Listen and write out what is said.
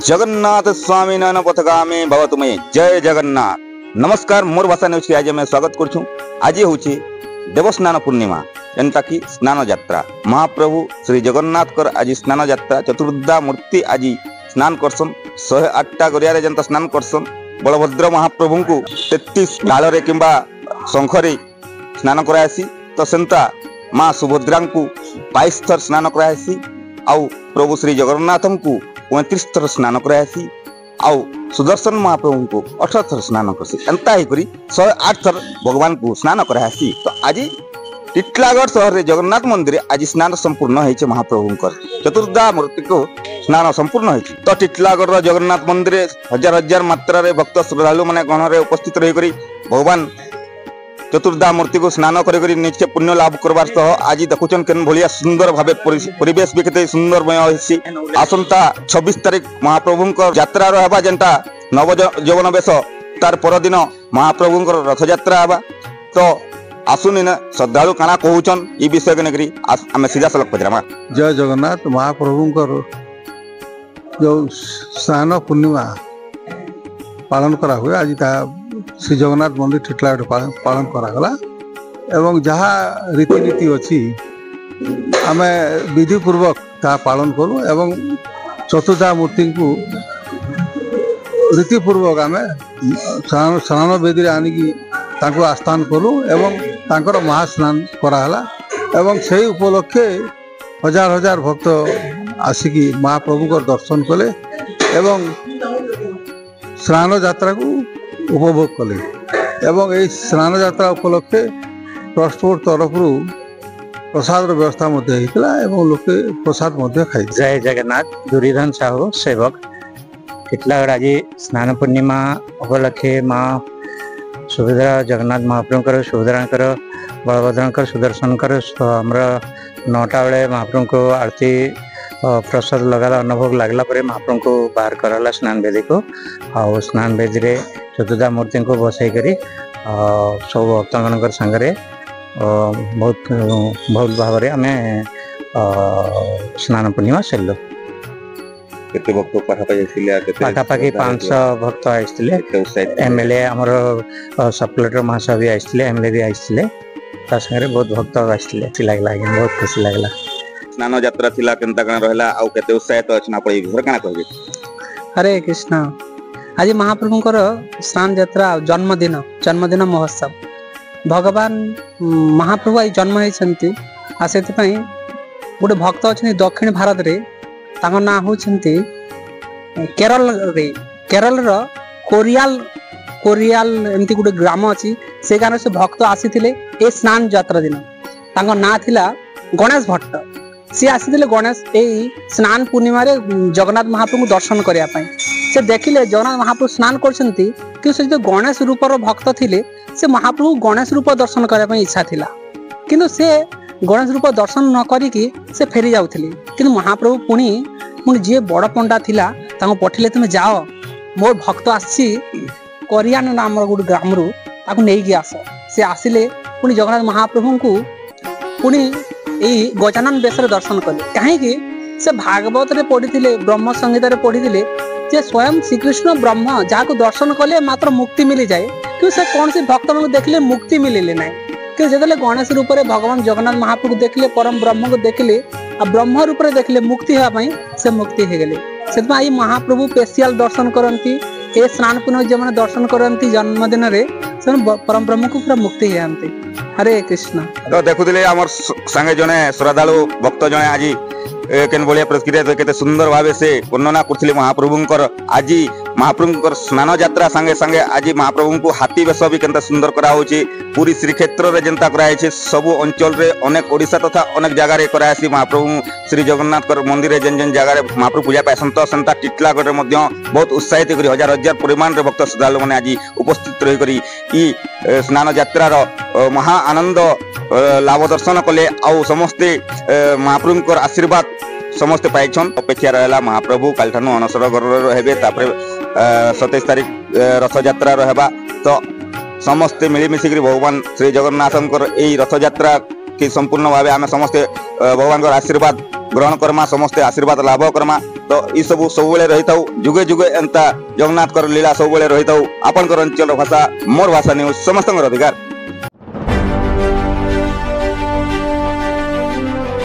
जगन्नाथ स्वामी नयन पथगामी भवतु मे जय जगन्नाथ। नमस्कार, मोर भाषा न्यूज के आज मैं स्वागत करूँ। आज हूँ देवस्नान पूर्णिमा जेनता कि स्नान यात्रा। महाप्रभु श्री जगन्नाथ कर आज स्नान यात्रा चतुर्धा मूर्ति आज स्नान करसन। 108टा गरिया जनता स्नान करसन। बलभद्र महाप्रभु को 33 डाल कि शंखरे स्नान करासी। तो सेंता माँ सुभद्रा को 22 थर स्नान करासी। आउ प्रभु श्री जगन्नाथ को 35 थर स्नान करासी। आउ सुदर्शन महाप्रभु को 18 थर स्नान करसी। एंता ही करी 108 थर भगवान को स्नान करासी। तो आज टिटलागढ़ शहर रे जगन्नाथ मंदिर आज स्नान संपूर्ण होइछे। महाप्रभु चतुर्धा मूर्ति को स्नान संपूर्ण होइछे। तो टिटलागढ़ जगन्नाथ मंदिर हजार हजार मात्रा रे भक्त श्रद्धालु माने गण रे उपस्थित रही करी भगवान चतुर्धा मूर्ति को स्नान करी निश्चय पुण्य लाभ करवार सह आज देखुचन केन भलिया सुंदर भावे परिवेश भी केते सुंदरमय होइछि। आसंता 26 तारिख महाप्रभु यात्रा रहबा जेंटा नव यौवन बेश तार परदिन महाप्रभु रथ यात्रा हबा। तो आसुनी न श्रद्धालु काना कहूचन ई विषय के नगरी आमे सीधा सलक पजरामा। जय जगन्नाथ। महाप्रभु जो स्नान पूर्णिमा पालन करा हुए आज ता श्री जगन्नाथ मंदिर टिटलागढ़ पालन करागला। एवं जहाँ रीतिनीति अच्छी आम विधि पूर्वक ता पालन करूँ। एवं चतुर्धा मूर्ति को रीतिपूर्वक आम स्नान वेदी आनिकी तांको आस्थान करूँ। एवं तांकर महास्नान कराला। एवं से उपलक्षे हजार हजार भक्त आसिकी महाप्रभु को दर्शन कले एवं स्नान यात्रा को उपभोग कले। एवं ये स्नान यात्रा उपलक्षे ट्रस्ट बोर्ड तरफ प्रसाद व्यवस्था लोके प्रसाद खाई। जय जगन्नाथ। दुरीधन साहू सेवक टिटलागढ़ आज स्नान पूर्णिमा उपलक्षे माँ सुभद्रा जगन्नाथ महाप्रभु सुभद्रा बलभद्र सुदर्शन आमर 9टा बेले महाप्रभु को आरती प्रसाद लगाला अनुभव लगला पर महाप्रभु को बाहर कराला स्नान वेदी को। आ स्नान वेदी रे चतुर्धा मूर्ति को बसई करी सब भक्त मान संगे बहुत बहुत भाव में आम स्नान पूर्णिमा सेलु। केते भक्त पाखापाखि 500 भक्त आइसले। एमएलए आमर सप्लेटर महासभा भी आइसले, एमएलए भी आइसले। ता संगे बहुत भक्त आइसले। लागला बहुत खुशी लागला। स्नान यात्रा थिला केनता कना रहला आ केते उत्साहित अछना पई घर कना कहबे। हरे कृष्ण। आज महाप्रभु स्नान यात्रा जन्मदिन महोत्सव भगवान महाप्रभु आज जन्म होती। से गोटे भक्त अच्छा दक्षिण भारत रे तांको ना होती केरल कोरियाल एमती गोटे ग्राम अच्छी से गाँव से भक्त आसी ए स्नान यात्रा दिन तांको ना थिला गणेश भट्ट। सी आसी गणेश यही स्नान पूर्णिमा रे जगन्नाथ महाप्रभु दर्शन करने से देखिले जगन्नाथ महाप्रभु स्नान करछंती कि से जो गणेश रूपर भक्त थिले से महाप्रभु गणेश रूप दर्शन करने इच्छा थिला किंतु से गणेश रूप दर्शन न करिकी से फेरी जाउथिले। किंतु महाप्रभु पुणी जी बड़ पंडा थिला ताको पठिले तुम जाओ मोर भक्त आसी कोरियान नाम गोटे ग्राम रु ताको नेकी आस। से आसिले पुणी जगन्नाथ महाप्रभु को पुणी यही गजानन बेश दर्शन कले। कहीं से भागवत रे पढ़ी ब्रह्म संहिता पढ़ी जे स्वयं श्रीकृष्ण ब्रह्म जहाँ को दर्शन कले मात्र मुक्ति मिली जाए कि से कौन से भक्त मान देखले मुक्ति मिले ना कि जो गणेश रूप में भगवान जगन्नाथ महाप्रभु देखले परम ब्रह्म को देखले आ ब्रह्म रूप में देखले मुक्ति होगापी से मुक्ति हो गले। से महाप्रभु स्पेशल दर्शन करती ए स्नान पूर्णिमा जो मैंने दर्शन करती जन्मदिन रे परम ब्रह्म को पूरा मुक्ति होती। हरे कृष्ण। तो देखुले आमर संगे जने श्रद्धालु भक्त जने आज केन बलिया प्रतिक्रिया केते सुंदर भावे से वर्णना करथिले महाप्रभुंकर। आज महाप्रभुंकर स्नान यात्रा संगे संगे आज महाप्रभु को हाथी बेश भी केनता सुंदर करा होची। पूरी श्रीक्षेत्र रे जनता कराई छे सबु अंचल रे अनेक ओडिसा तथा अनेक जगह रे करासी। महाप्रभु श्री जगन्नाथ कर मंदिर रे जेन जेन जगह रे महाप्रभु पूजा पासन तो सेंता टिटलागढ़ रे मध्य बहुत उत्साहित करी हजार हजार परिमाण रे भक्त श्रद्धालु माने आज उपस्थित रही करी ई स्नान यात्रा रो महा आनंद लाभ दर्शन कले। आउ समस्ते महाप्रभुंकर आशीर्वाद समस्ते पाइछन। अपेक्षा रहला महाप्रभु काल ठानु अनसर घर रहबे। तापर 27 तारिख रथ यात्रा रहबा। तो समस्ते मिलिमिशि भगवान श्री जगन्नाथ एई रथ यात्रा की संपूर्ण भाव आम समस्ते भगवान आशीर्वाद ग्रहण करमा समस्ते आशीर्वाद लाभ करमा तो ई सब बेले रही था जुगे जुगे एंता जगन्नाथ लीला सब बेले रही था आपन अंचल भाषा मोर भाषा न्यूज समस्त अधिकार।